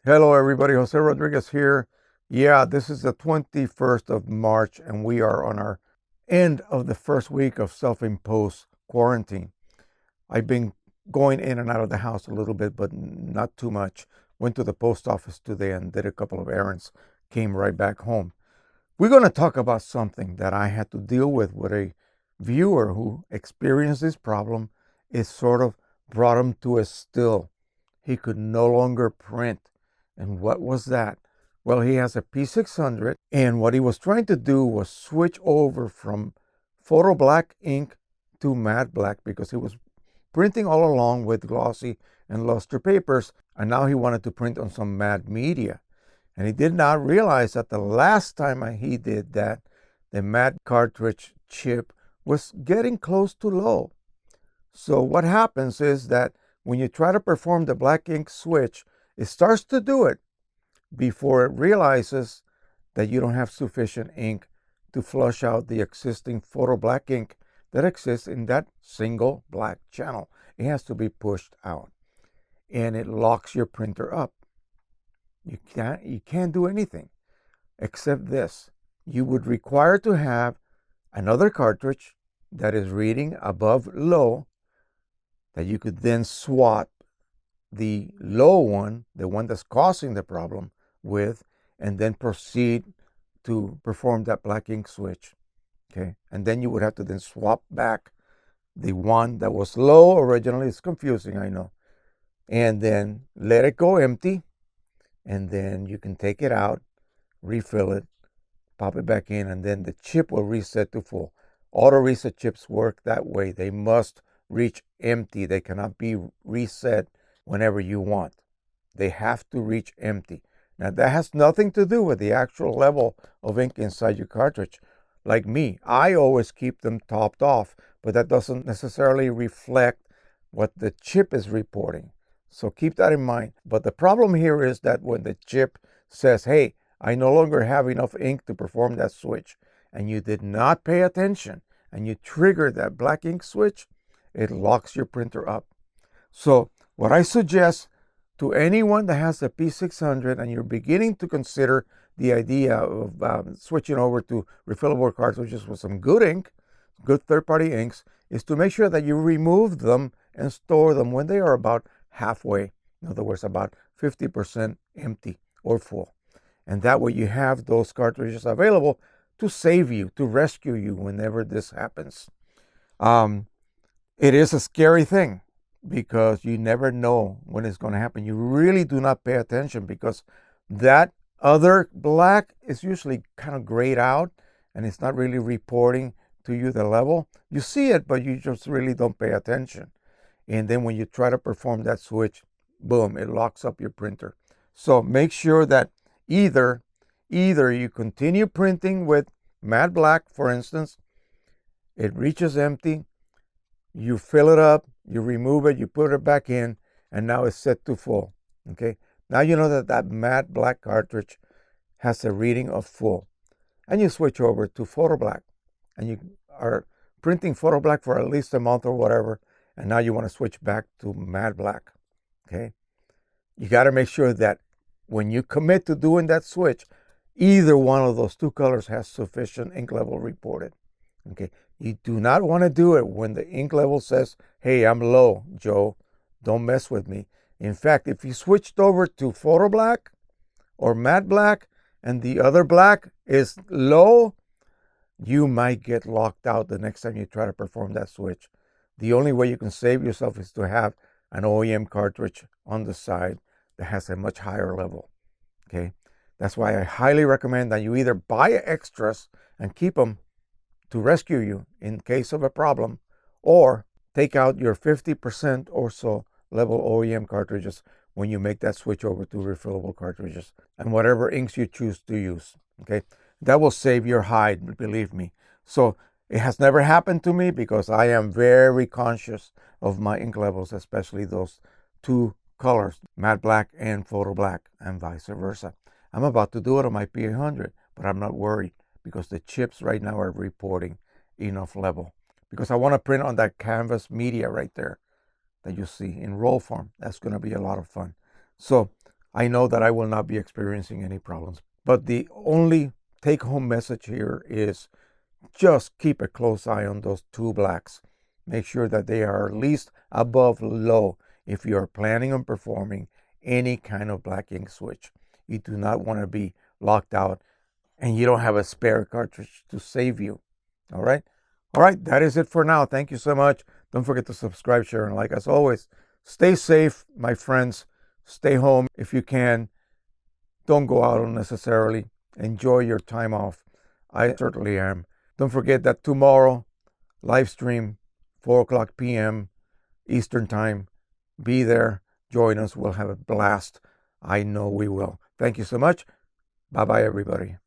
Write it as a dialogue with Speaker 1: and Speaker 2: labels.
Speaker 1: Hello everybody, Jose Rodriguez here. Yeah, this is the 21st of March and we are on our end of the first week of self-imposed quarantine. I've been going in and out of the house a little bit, but not too much. Went to the post office today and did a couple of errands, came right back home. We're going to talk about something that I had to deal with a viewer who experienced this problem. It sort of brought him to a still. He could no longer print. And what was that? Well, he has a P600, and what he was trying to do was switch over from photo black ink to matte black because he was printing all along with glossy and luster papers, and now he wanted to print on some matte media. And he did not realize that the last time he did that, the matte cartridge chip was getting close to low. So what happens is that when you try to perform the black ink switch, it starts to do it before it realizes that you don't have sufficient ink to flush out the existing photo black ink that exists in that single black channel. It has to be pushed out, and it locks your printer up. You can't do anything except this. You would require to have another cartridge that is reading above low that you could then swap the low one, the one that's causing the problem, with, and then proceed to perform that black ink switch. Okay, and then you would have to then swap back the one that was low originally. It's confusing, I know. And then let it go empty, and then you can take it out, refill it, pop it back in, and then the chip will reset to full. Auto reset chips work that way. They must reach empty. They cannot be reset whenever you want. They have to reach empty. Now that has nothing to do with the actual level of ink inside your cartridge. Like me, I always keep them topped off, but that doesn't necessarily reflect what the chip is reporting. So keep that in mind. But the problem here is that when the chip says, hey, I no longer have enough ink to perform that switch, and you did not pay attention, and you trigger that black ink switch, it locks your printer up. So what I suggest to anyone that has a P600 and you're beginning to consider the idea of switching over to refillable cartridges with some good ink, good third-party inks, is to make sure that you remove them and store them when they are about halfway. In other words, about 50% empty or full. And that way you have those cartridges available to save you, to rescue you whenever this happens. It is a scary thing because you never know when it's going to happen. You really do not pay attention because that other black is usually kind of grayed out and it's not really reporting to you the level. You see it, but you just really don't pay attention. And then when you try to perform that switch, boom, it locks up your printer. So make sure that either you continue printing with matte black, for instance, it reaches empty, you fill it up, you remove it, you put it back in, and now it's set to full. Okay, now you know that matte black cartridge has a reading of full, and you switch over to photo black, and you are printing photo black for at least a month or whatever, and now you want to switch back to matte black. Okay, you got to make sure that when you commit to doing that switch, either one of those two colors has sufficient ink level reported. Okay, you do not want to do it when the ink level says, hey, I'm low, Joe, don't mess with me. In fact, if you switched over to photo black or matte black and the other black is low, you might get locked out the next time you try to perform that switch. The only way you can save yourself is to have an OEM cartridge on the side that has a much higher level. Okay, that's why I highly recommend that you either buy extras and keep them to rescue you in case of a problem, or take out your 50% or so level OEM cartridges when you make that switch over to refillable cartridges and whatever inks you choose to use. Okay, that will save your hide, believe me. So it has never happened to me because I am very conscious of my ink levels, especially those two colors, matte black and photo black, and vice versa. I'm about to do it on my P800, but I'm not worried because the chips right now are reporting enough level. Because I want to print on that canvas media right there that you see in roll form. That's going to be a lot of fun. So I know that I will not be experiencing any problems. But the only take-home message here is just keep a close eye on those two blacks. Make sure that they are at least above low if you are planning on performing any kind of black ink switch. You do not want to be locked out and you don't have a spare cartridge to save you. All right? All right, that is it for now. Thank you so much. Don't forget to subscribe, share, and like. As always, stay safe, my friends. Stay home if you can. Don't go out unnecessarily. Enjoy your time off. I certainly am. Don't forget that tomorrow, live stream, 4 o'clock p.m. Eastern Time. Be there. Join us. We'll have a blast. I know we will. Thank you so much. Bye-bye, everybody.